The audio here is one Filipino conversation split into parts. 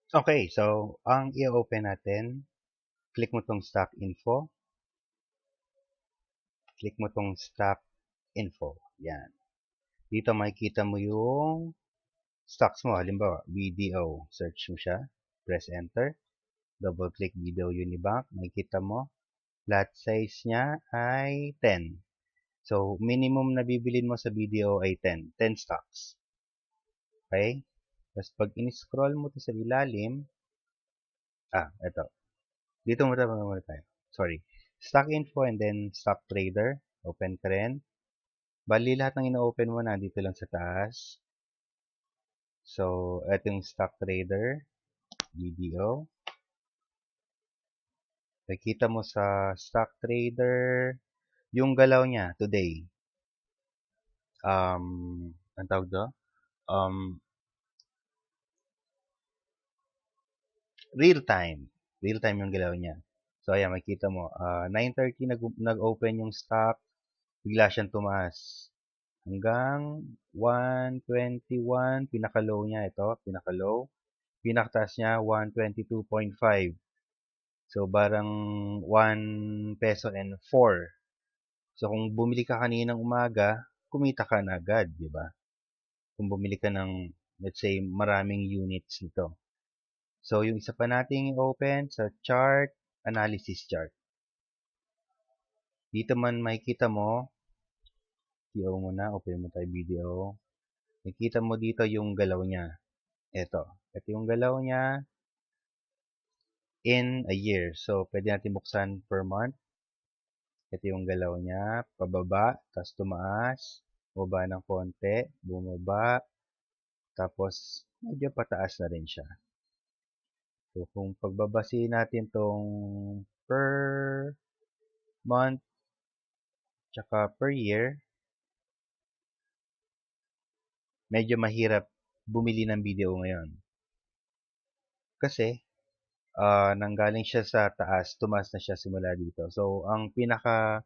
Okay, so ang i-open natin, click mo tong stock info, click mo tong stock info. Yan. Dito makikita mo yung stocks mo. Halimbawa, BDO. Search mo siya. Press enter. Double click BDO Unibank. Makikita mo. Lot size niya ay 10. So, minimum na bibilin mo sa BDO ay 10. 10 stocks. Okay? Tapos, pag in-scroll mo to sa ilalim, ito. Dito muna tayo. Sorry. Stock info and then stock trader. Open ka rin. Bali, lahat ng ino-open mo na dito lang sa taas. So, ito yung stock trader, BDO. Nakita mo sa stock trader, yung galaw niya today. Ang tawag doon? Um, real time. Real time yung galaw niya. So, ayan, makikita mo. 9:30 nag-open yung stock. Bigla siyang tumaas. Hanggang 121, pinaka-low niya ito, pinaka-low. Pinakataas niya, 122.5. So, parang 1 peso and 4. So, kung bumili ka kaninang umaga, kumita ka na agad, di ba? Kung bumili ka ng, let's say, maraming units nito. So, yung isa pa nating open sa chart, analysis chart. Dito man makikita mo, video mo na, open mo tayo video. Makikita mo dito yung galaw niya. Ito. Ito yung galaw niya in a year. So, pwede natin buksan per month. Ito yung galaw niya. Pababa, tapos tumaas. Bumaba ng konti. Bumaba. Tapos, medyo pataas na rin siya. So, kung pagbabase natin tong per month, tsaka per year, medyo mahirap bumili ng video ngayon. Kasi, nanggaling siya sa taas, tumaas na siya simula dito. So, ang pinaka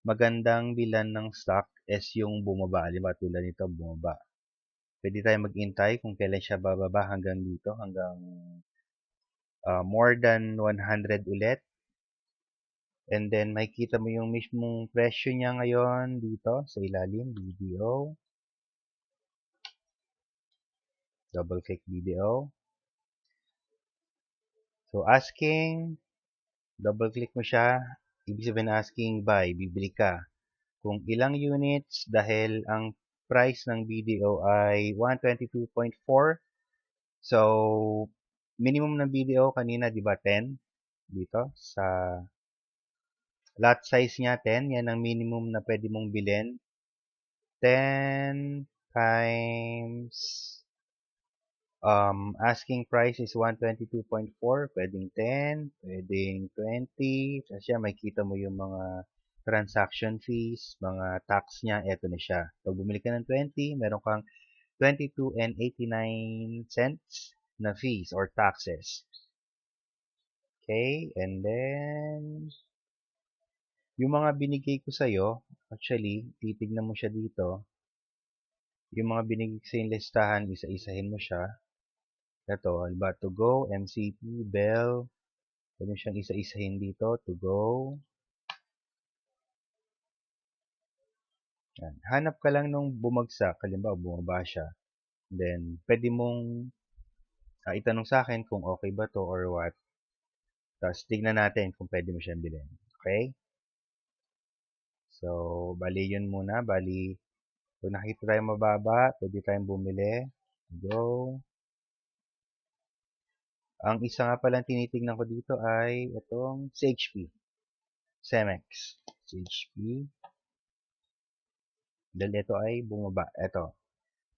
magandang bilan ng stock is yung bumaba. Halimbawa, tulad nito, bumaba. Pwede tayo maghintay kung kailan siya bababa hanggang dito, hanggang more than 100 ulit. And then, makikita mo yung mismong presyo niya ngayon dito sa ilalim, BDO. Double click BDO. So, asking, double click mo siya. Ibig sabihin asking buy, bibili ka. Kung ilang units, dahil ang price ng BDO ay 122.4. So, minimum ng BDO kanina, di ba, 10? Dito, sa lot size niya, 10. Yan ang minimum na pwede mong bilhin. 10 times asking price is 122.4, pwedeng 10, pwedeng 20. Tapos siya, makikita mo yung mga transaction fees, mga tax niya, eto na siya. Pag bumili ka ng 20, meron kang 22 and 89 cents na fees or taxes. Okay, and then yung mga binigay ko sa'yo, actually, titignan mo siya dito. Yung mga binigay ko sa listahan, isa-isahin mo siya. Ito, halimbawa, to go, MCP, Bell, pwede siyang isa-isahin dito, to go. Yan. Hanap ka lang nung bumagsak, halimbawa, bumaba siya. Then, pwede mong itanong sa akin kung okay ba to or what. Tapos, tignan natin kung pwede mo siyang bilhin. Okay? So, bali yun muna. Bali, kung nakita tayong mababa, pwede tayong bumili. Go. Ang isa nga palang tinitingnan ko dito ay itong CHP. Cemex. CHP. Dahil ito ay bumaba. Ito.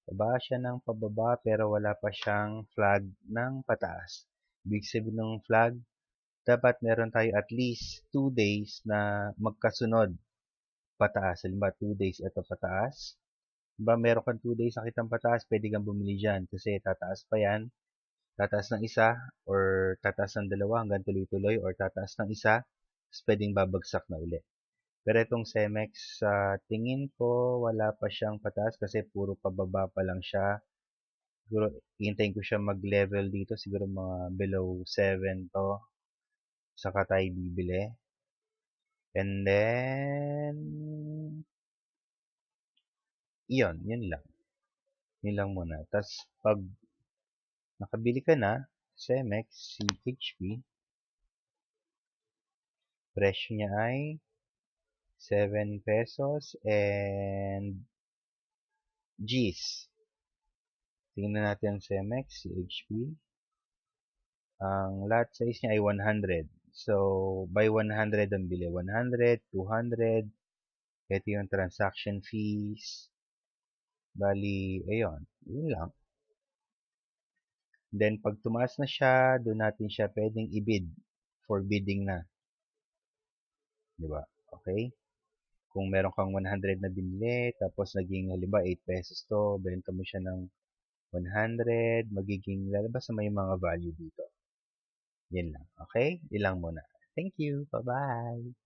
Baba siya ng pababa pero wala pa siyang flag ng pataas. Ibig sabihin ng flag, dapat meron tayo at least 2 days na magkasunod pataas. Halimbawa, 2 days ito pataas. Diba, meron kang 2 days nakitang pataas, pwede kang bumili dyan kasi tataas pa yan. Tataas ng isa or tataas ng dalawa hanggang tuloy-tuloy or tataas ng isa, tapos pwedeng babagsak na ulit. Pero itong Cemex, sa tingin ko, wala pa siyang pataas kasi puro pababa pa lang siya. Siguro, hintayin ko siya mag-level dito. Siguro mga below 7 to. Saka tayo bibili. And then, yun lang. Yun lang muna. Tapos, pag nakabili ka na, CEMEX, CHP, presyo niya ay 7 pesos and G's. Tingnan natin ang CEMEX, CHP. Ang lot size niya ay 100. So, by 100 ang bili. 100, 200. Ito yung transaction fees. Bali, ayun. Yun lang. Then, pag tumaas na siya, doon natin siya pwedeng i-bid for bidding na. Diba? Okay? Kung meron kang 100 na binili, tapos naging, halimbawa, 8 pesos to, benta mo siya ng 100, magiging lalabas na may mga value dito. Yan lang. Okay? Ilang muna. Thank you. Bye-bye.